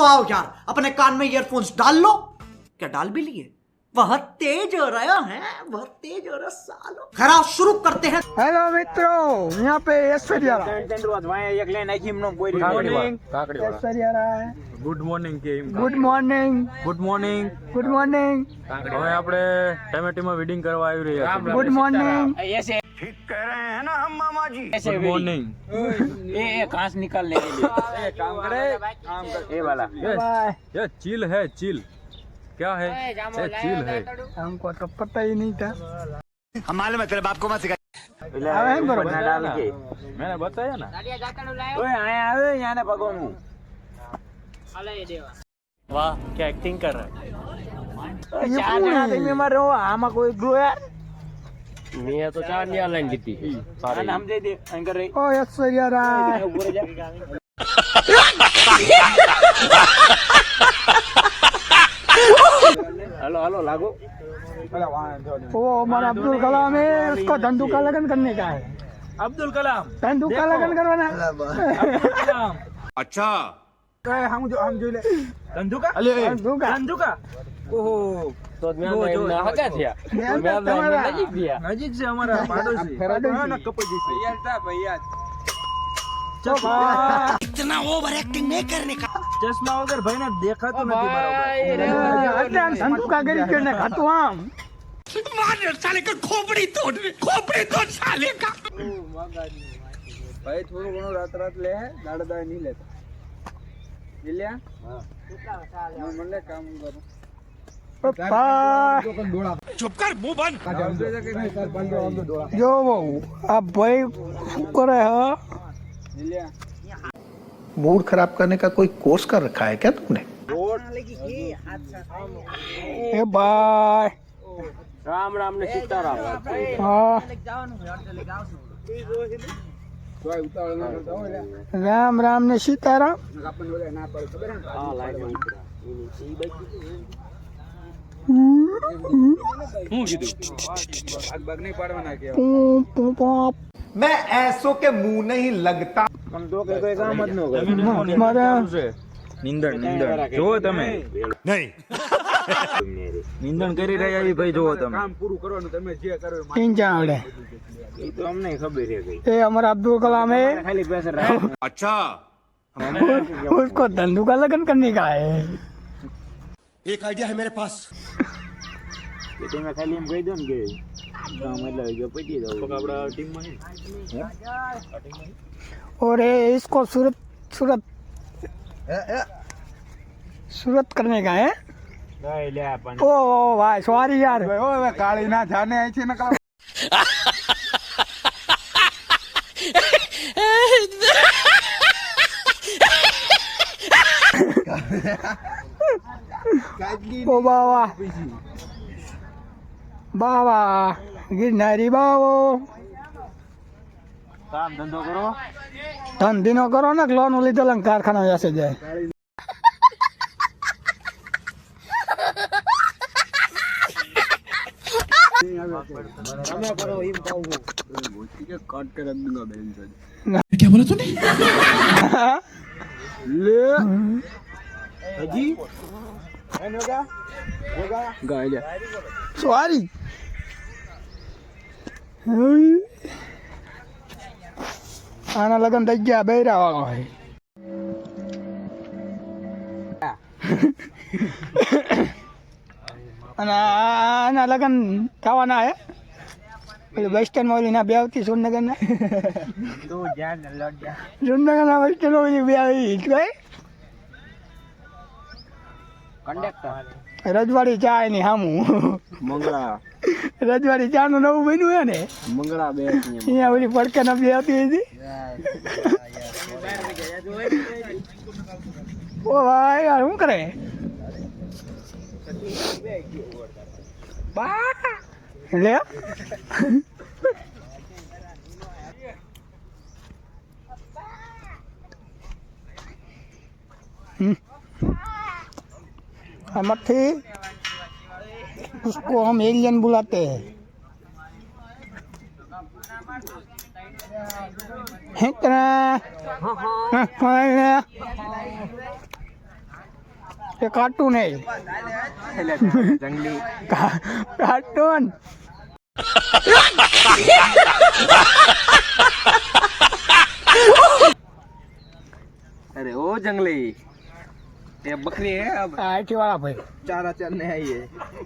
आओ यार, अपने कान में ईयरफोन्स डाल लो। क्या डाल भी लिए? बहुत तेज हो रहा है, बहुत तेज हो रहा सालो। खैर शुरू करते हैं। हेलो मित्रों, यहाँ पे ऐश्वर्या ગુડ મોર્નિંગ કેમ good morning good morning good morning હવે આપણે ટમેટીમાં વીડિંગ કરવા આવી રહ્યા છીએ ગુડ મોર્નિંગ ગુડ મોર્નિંગ ये घास निकालने के लिए काम करे ये वाला ये चिल है चिल क्या है ये चिल है हमको तो पता ही नहीं था। हम मालूम है तेरे बाप को मत सिखा। આવે ને બરોબર डाल के मैंने बताया ना ओए आए आवे यहाँ ने भगवान वाह क्या एक्टिंग कर रहा है ये चार पूरी। जना તમે મારો આમાં કોઈ ગ્રો યાર मैं तो चार नहीं लाइन की थी અને હમ દે દે અંકર રે ओ ऐश्वर्या राय ઉપર જા हेलो हेलो लागो वो हमारा अब्दुल कलाम है, उसको धंधु का लगन करने का है। अब्दुल कलाम धंधु का लगन करवाना है। अच्छा हम जो ले धंधु का धंधु का धंधु का ओहो तो मैं ना हगा થયા मैं तुम्हारा નજીક થયા नजीक से हमारा पाड़ोसी पाड़ोसी। कपजी से ભૈયા તા ભૈયા इतना ओवर एक्टिंग नहीं करने का। चश्मा वगैरह भाई ने देखा तो नहीं बराबर अरे धंधु का गरी करने खातो हम साले का खोपड़ी तोड़ साले का। ભાઈ થોડું ઘણું રાત રાત લે દાડા દાડા નહીં લેતા લ્યા હા મને કામ કરું पप्पा चुप कर मुंह बंद। जो वो अब भाई शुक्र है हाँ। લ્યા मूड खराब करने का कोई कोर्स कर रखा है क्या तुमने? ए बाय રામ રામ ને સીતારામ हाँ તોય ઉતાવળ ના કરતા હો લ્યા राम राम ने सीताराम આપણને ઓલા ના પડે ખબર હે હા લાઈન માં ઉતરા ઈ બાજુ હું કીધું આગ બાગ નહીં પાડવાના કે पूं पूं पॉप मैं ऐसों के मुंह नहीं लगता। પણ તો કે કોઈ કામ જ ન કરે मारा નિંદણ નિંદણ જો તમે नहीं નિંદણ કરી રહ્યા એ ભાઈ જોવો તમે કામ પૂરું કરવાનું તમે જે કરો એ तीन चावड़े એ તો અમને ખબર હે ગઈ ये हमारा अब्दुल कलाम है, ખાલી પ્રેશર રાખો अच्छा उसको धंधु का लगन करने का है। एक आइडिया है मेरे पास। કે તમે ખાલી એમ કહી દો ને કે કામ એટલે જો પતી જાવ આપણા ટીમમાં और ये इसको सूरत सूरत सूरत करने का है। લઈ લે પણ ओ भाई सॉरी यार ઓય કાળી ના જાને આઈ છે ને કાળ ओ बाबा बाबा गिरनारी बाबो કામ ધંધો કરો धंधी नो करो ना लोन लीधे कारखाना जैसे जाए। તમે કરો એમ કહું કે કટ કરી દૂંગા બેન क्या बोला तूने? લે હજી એનો કા હોગા ગાય લે सॉरी आना लगन થઈ ગયા બેરા વાળો है। અને આના લગન થવાના હે પેલું બસ સ્ટેન્ડ માં ઓલી ના બે આવતી સુરનગર ના તું જાન લડ જા સુરનગર ના બસ સ્ટેન્ડ ઓલી બે આવી કઈ કંડક્ટર રજવાડી ચા એની સામું મંગળા રજવાડી ચા નું નવું બન્યું હે ને મંગળા બે અહીંયા ઓલી પડકે ના બે આવતી હતી। ઓ ભાઈ યાર શું કરે લે मट्टी उसको हम एलियन बुलाते हैं। એ કાર્ટૂન હે જંગલી કાર્ટૂન अरे ओ जंगली ये बकरी है अब આઈટી વાળા ભાઈ चारा चरने आई है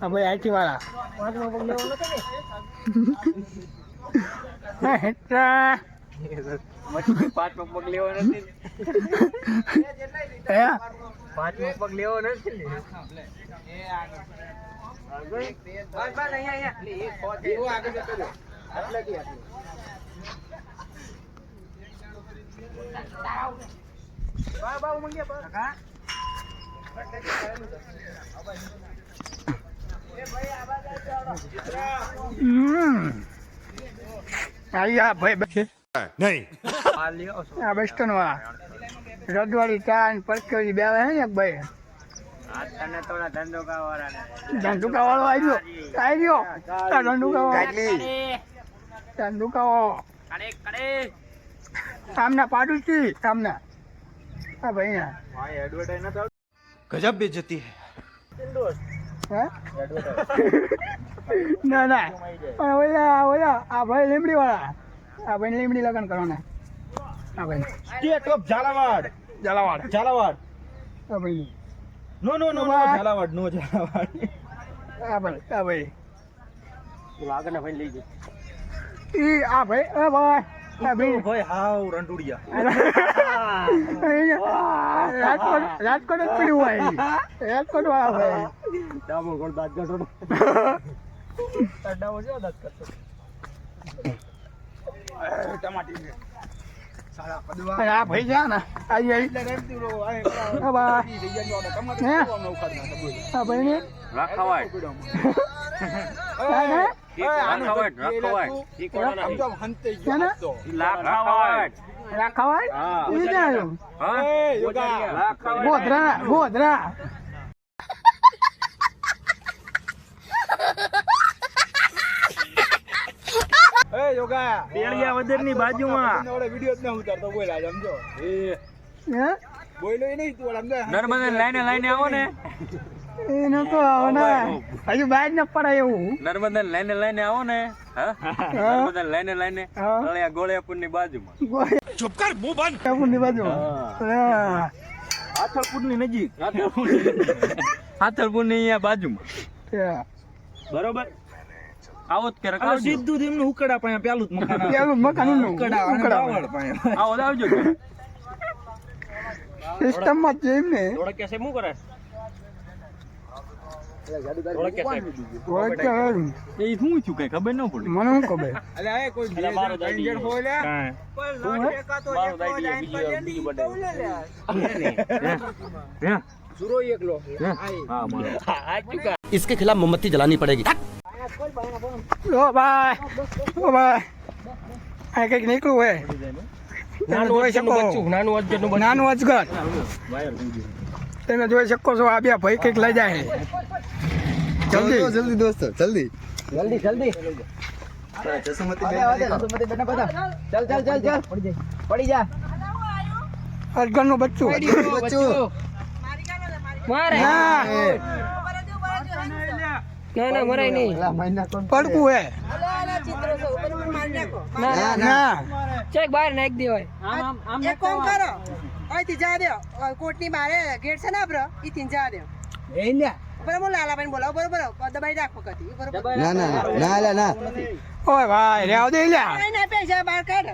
હા ભાઈ આઈટી વાળા હે હેટા मछली पांच में पग लेવો નથી હે पांच में पग लेવો નથી એ આગળ બસ અહીંયા वो आगे जतो जो આટલે કે આટલે બા મંગ્યા બા કાકા આયા ભાઈ नहीं આ લ્યો આ વેસ્ટર્ન વાળા રજવાડી ચા ને પરકેલી બે આવે ને એક ભાઈ આ તને થોડા ધંધોકા વાળાને ધંધુકા વાળો આવ્યો આ ધંધુકા વાળો ધંધુકા વાળો કડે કડે સામના પાડું સામના હા ભાઈ ના ભાઈ એડવર્ટાઈઝ ન થાવ गजब बेइज्जती है હે ના ના પણ ઓલા આ ભાઈ લીમડી વાળા આ ભાઈ લીમડી લગન કરવાના આ ભાઈ स्टेट ऑफ झालावाड़ ઝાલાવાડ આ ભાઈ नो नो नो वाह। झालावाड़ नो झालावाड़ આ ભાઈ આગળ ના ભાઈ લઈ ગયો ઈ આ ભાઈ આ ભાઈ भाई हाउ रंडुड़िया રાજકોટ જ પડ્યું હોય રાજકોટ વાળા ભાઈ ડામો ગોળ દાંત કાઢો ડામો જો દાંત કાઢો અને આ ભાઈ જા ને આઈ આ ભાઈ હે આ ભાઈ ને રાખાવાય હે રાખાવાય ઈ કોણ નથી રાખાવાય રાખાવાય હા. ઈ જાણ્યું હા રાખાવાય ગોધરા ए योगा પેળિયા વદરની બાજુમાં ઓલે વિડિયો જ ન ઉતારતો બોલ આજ સમજો એ હે બોલ્યો એ નહીં તું સમજો નર્મદા લાઈને આવો ને એનો તો આવો ને હજુ બહાર ન પડાય એવું નર્મદા લાઈને આવો ને હા નર્મદા લાઈને હા. અળિયા ગોળિયાપુર ની બાજુમાં चुप कर मुंह बंद કાપુની બાજુ હા હાથરપુર ની નજીક હાથરપુર ની અહીંયા બાજુમાં હા. બરોબર આવો જ ક્યારેક આવજો સીધું તેમનું ઉકડા પાસે પેલું જ મકાન પેલું મકાન નું ઉકડા આવો તો આવજો ક્યારેક. સિસ્ટમ માં જેમ ને થોડા કેસે શું કરે ઓળખ હારું. એ શું છું કઈ ખબર ન પડી મને શું ખબર અલે આ કોઈ બારો બે જણ હોય લે સુરો એકલો હા મારો इसके खिलाफ मोमबत्ती जलानी पड़ेगी ઓ ભાઈ આ કઈક નીકળ્યું હોય તમે જોઈ શકો નાનું અજગર તમે જોઈ શકો છો આ બે ભાઈ કઈક લઈ જાય જલ્દી जल्दी दोस्तों जल्दी અજગર નું બચ્ચું પડકું હે ના એક કામ કરો અહીંથી જા દો કોર્ટની બારે ગેટ છે ને આપડે ઈથી જા દો બરાબર લાલાભાઈ બોલાવો બરોબર દબાઈ રાખો કદી બરોબર ના ના ના લે ના ઓય ભાઈ રેવ દે લ્યા ના પૈસા બહાર કાઢ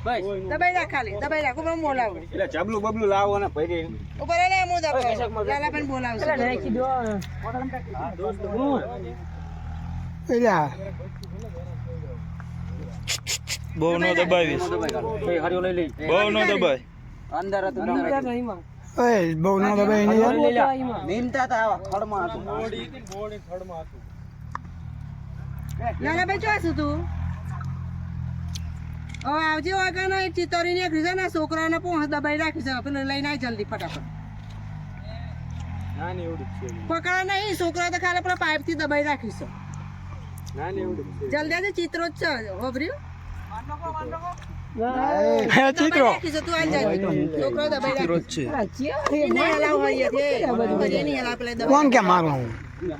દબાઈ રાખ ખાલી દબાઈ રાખ ઉપર બોલાવો એટલે જબલું બબલું લાવો ને ભરી ઉપર લે મો દબો લાલાભાઈ બોલાવશે લ્યા બહુ નો દબાવીશ બહુ નો દબાય અંદર હતું ઓય બહુ ના દબાઈ નહીં યાર નીમતા તા ખડમાં હતું લાલાભાઈ શું હતું તું હવે આવજે વાગા ના ચિતોરી ને ખીજા ના છોકરાને પોહ દબાઈ રાખી છે પેલો લઈને આય જલ્દી ફટાફટ નાની એવડી છે પકડા નહીં છોકરા તો ખાલી પેલા પાઇપ થી દબાઈ રાખી છે નાની એવડી છે જલ્દી આજે ચિત્રો જ છે વાપર્યું હે ચિત્રો રાખીશું, તું આલ જા. છોકરો દબાઈ રાખીશ. એને હલાવ હળીએ છે. હળીએ નહીં હલાવ, પેલા દબાઈ. કોણ કે મારું હું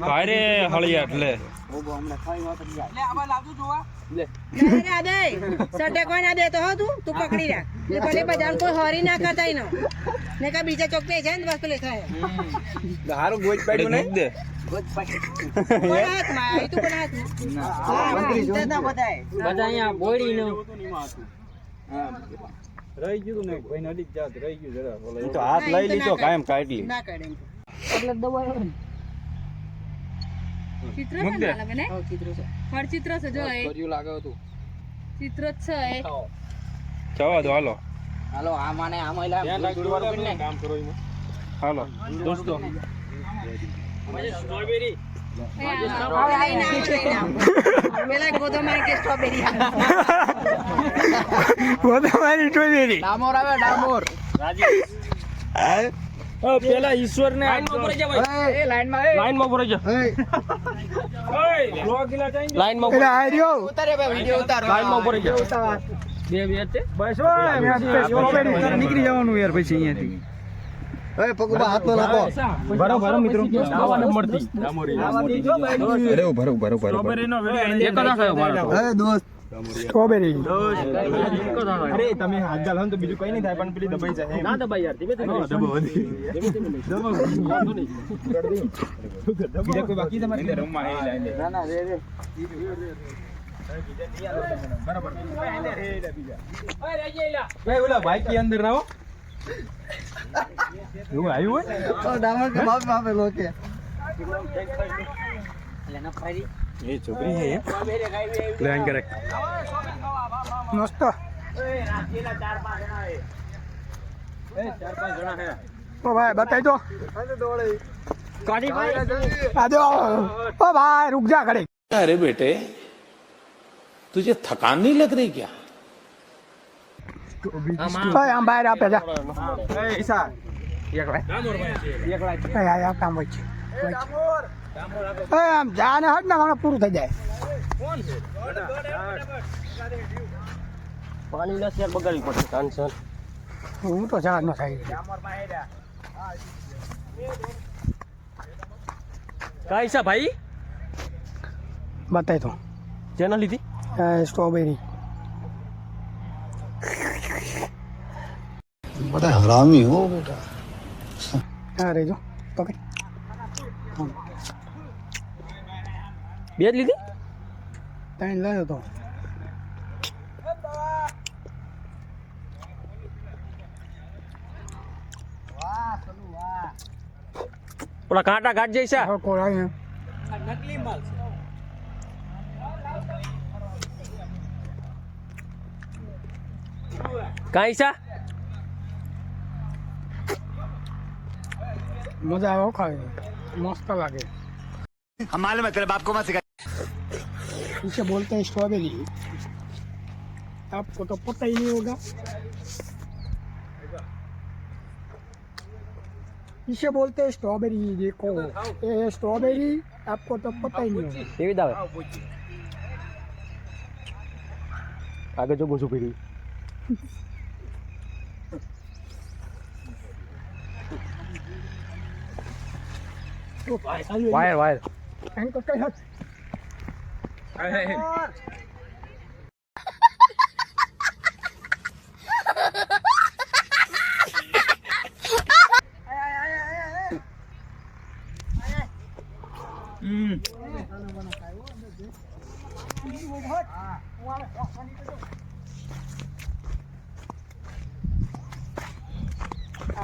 કારે હળિયા એટલે ના રે આદે, સટે કોઈ ના દેતો હો તું પકડી રાખ. ને ભલે બધાને કોઈ હરી ના કરતા ઈ નો. ને કા બીજા ચોકતે છે ને બસ પેલે થાય. હારું ગોજ પાડ્યું નહીં દે કોઈ હાથમાં, ઈ તું કોઈ હાથમાં. હા, ના બધાય. બધા અહીંયા બોડી નું રહી ગયું ને ભાઈ નજીક જાત રહી ગયું જરા બોલે તો હાથ લઈ લીધો કાયમ કાઢલી ના કાઢે એમ. એટલે દબાયો ને. ચિત્ર છે ને લાગે ને? હા, ચિત્ર છે. ફળ ચિત્ર છે જો એ. કર્યું લાગે હતું ચિત્ર જ છે એ. જવા દો હાલો હાલો આ માને આ મહિલા કામ કરો એમાં હાલો દોસ્તો સ્ટ્રોબેરી પેલા ગોદો મારી કે સ્ટ્રોબેરી ગોદામારી ટોવેરી ડામોર આવે ડામોર પેલા ઈશ્વર ને એ લાઈન માં લાઈન માં ભરાઈ જા લાઈન માં એટલે આ રહ્યો ઉતારે ભાઈ વિડિયો ઉતારો લાઈન માં ભરાઈ જા બે બે છે બસ નીકળી જવાનું યાર પછી અહીંયાથી બરાબર મિત્રો ખાવા મળતી એક જ ખાયો મારો સ્ટ્રોબેરી અરે તમે હાથ ગાલ તો બીજું કઈ નહીં થાય પણ પેલી દબાઈ જાય ના દબાઈ યાર ધીમે ધીમે બીજા કોઈ બાકી તમારે રમવા એ લાઈન ના ના રે રે બરાબર ભાઈ ઓલા ભાઈ કે અંદર ના હો એવું આવ્યું હોય ડામર કે બાપ બાપે લોકે એ છોકરી હે પ્લાન કરે મસ્ત ઓ ભાઈ બતાઈ દો આ દો ઓ ભાઈ रुक जा खड़े अरे बेटे तुझे थकान नहीं लग रही क्या ઓય આમ બહાર આપે જા એ ઈસા ઓય આ કામ હોય છે ઓય આમ જાને હટ ના કામ પૂરું થઈ જાય પાણી ના શેર બગાડવી પડશે ટેન્શન હું તો જા ન થાય કાઈસા ભાઈ બતાઈ દો ચેનલ લીધી સ્ટ્રોબેરી बड़ा हरामी हो बेटा હા રેજો પકડ બે જ લીધી તાઈ લાયો તો ઓલા કાંટા કાઢ જઈશ હવે કોરાય કાઈસા મજા આવે ખાવે મસ્ત લાગે हमारे में तेरे बाप को मत सिखा इसे बोलते हैं स्ट्रॉबेरी आपको तो पता ही नहीं होगा इसे बोलते हैं स्ट्रॉबेरी देखो ये है स्ट्रॉबेरी आपको तो पता ही नहीं होगा કેવી દાવે આગળ જો ગુસુ પીડી વાયર વાયર इनको कई हद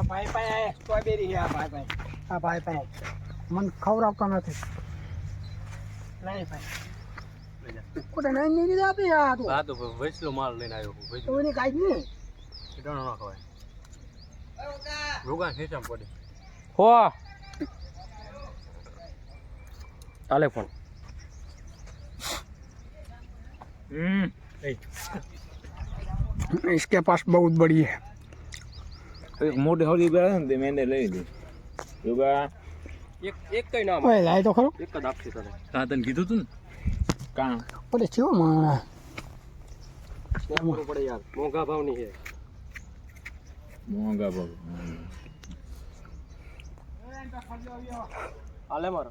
ભાઈ ભાઈ સ્ટ્રોબેરી હે ભાઈ ભાઈ આ ભાઈ ભાઈ મને ખવડાવતો નથી કોટા નહીં નહીં દીધા આપી આ તો આ તો વેચલો માલ લઈને આવ્યો વેચલો તો એને કાઈ નહીં ઈટાણો ના ખવાય રોગા ખેંચામ પડે હો આલે ફોન इसके पास बहुत बड़ी है મોટે હોલી બેઠા ને તે મેને લઈ લીધી યોગા એક કઈ નામ ઓય લાય તો ખરો એક જ આપશે તને કા તને કીધું તું ને કામ ઓલે ચિયો માં પડે યાર મોંઘા ભાવની છે મોંઘા ભાવ હાલે મારો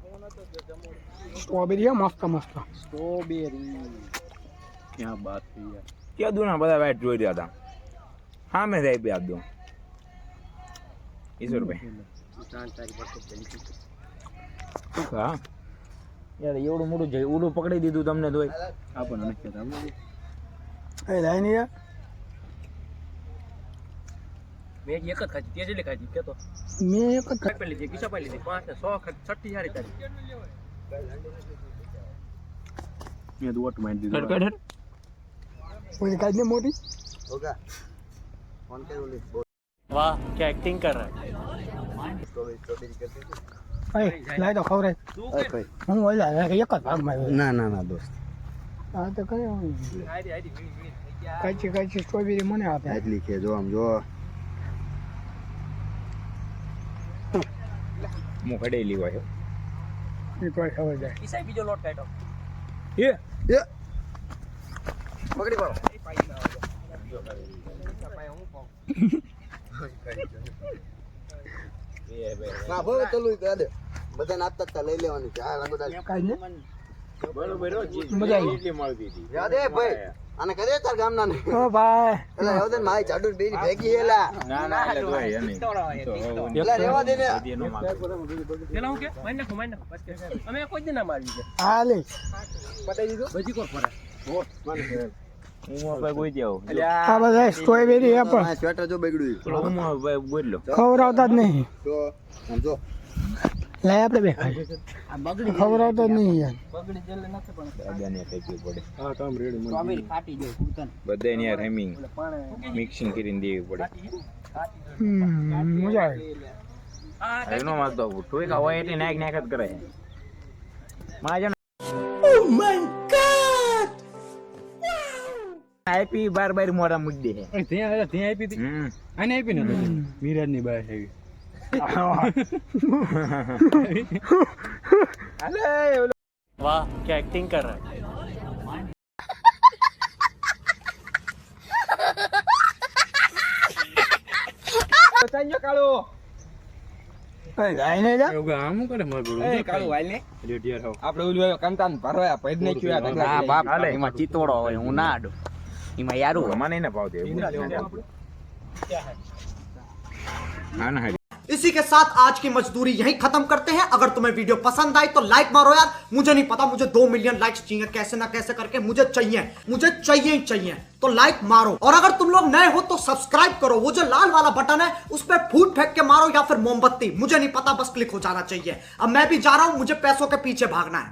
સ્ટ્રોબેરી મસ્ત મસ્ત સ્ટ્રોબેરી ક્યાં બાત થઈ યાર ક્યાં દૂના બધા વાઇટ જોઈ રહ્યા હતા હા મેં સાહેબ આપ દો ઈશ્વરભાઈ હા યાર એવડું મોટું છે ઉડું પકડી દીધું તમને તોય આપણને નથી કહેતા એ લાઈ નહીં યાર મેં એક જ ખાધી તે જેટલી ખાધી કેતો મેં એક જ કાપી લીધી કિસ્સા પાઈ લીધી 5 100 છઠ્ઠી હારી તારી મેં તો વટ મારી દીધું કોઈ કાઢ ને મોટી વાહ क्या एक्टिंग कर रहा है લાઈ તો ખવરાય હું ઓલા એક જ ભાગમાં ના ના ના દોસ્ત હા તો કરે કાચી સ્ટ્રોબેરી મને આપે એટલી કે જો આમ જો હું કડેલી હોય એ કોઈ ખબર જાય કિસ્સા બીજો લોટ કાઢો એ પકડી પાડો ના ભલે ચલું કહે દે બધાને આપતા લઈ લેવાની છે આ બધા કાઢ ને બરોબર મજા આવી એટલી મળતી હતી યાદ હે ભાઈ આને કરે તાર ગામના ને ઓ ભાઈ એટલે યાદ મારી જાડુ બેની ભેગી હેલા ના ના એટલે તો હોય નહીં એલા રેવા દે ને પેલા હું કે મારી નાખો બસ કે અમે કોઈ જ ના મારવી છે હા લે બતાવી દીધું બજી કોર પડે હું આપણે કોઈ જાવ આ બધા સ્ટ્રોબેરી હે પણ સ્વેટર જો બગડ્યું હું બોલ્યો ખવડાવતા જ નહીં તો આમ જો લાય આપણે બે ખાઈ ખવડાવતા જ નહીં યાર બગડી જેલે નથી પણ દાદાને ફેંકવી પડે હા કામ રેડી મને સ્ટ્રોબેરી ફાટી જાય કૂતન બધાને યાર હેમિંગ મિક્સિંગ કરીને દેવી પડે મજા આવી એનો માગતો ટોય કા હોય એટલે નાક નાક જ કરે માજન આપી બાર બાર મોરા મુદ્દે હે ત્યાં આપી હતી આને આપી ને મિરાજ ની બાય આવી वाह क्या एक्टिंग कर रहा है લાઈ ને જા આમ કરે મારું કાળું વાલ ને રેડિયર હાવ આપણે ઓલું કંતાન ભરવા પૈદ ને ક્યું હા બાપ એમાં ચિતોડો હોય હું ના આડું એમાં યારું મને ના ભાવ દે હા ના इसी के साथ आज की मजदूरी यहीं खत्म करते हैं। अगर तुम्हें वीडियो पसंद आई तो लाइक मारो यार, मुझे नहीं पता, मुझे 2 मिलियन लाइक्स चाहिए, कैसे ना कैसे करके मुझे चाहिए ही चाहिए। तो लाइक मारो, और अगर तुम लोग नए हो तो सब्सक्राइब करो, वो जो लाल वाला बटन है उस पर फूट फेंक के मारो या फिर मोमबत्ती, मुझे नहीं पता, बस क्लिक हो जाना चाहिए। अब मैं भी जा रहा हूं, मुझे पैसों के पीछे भागना है।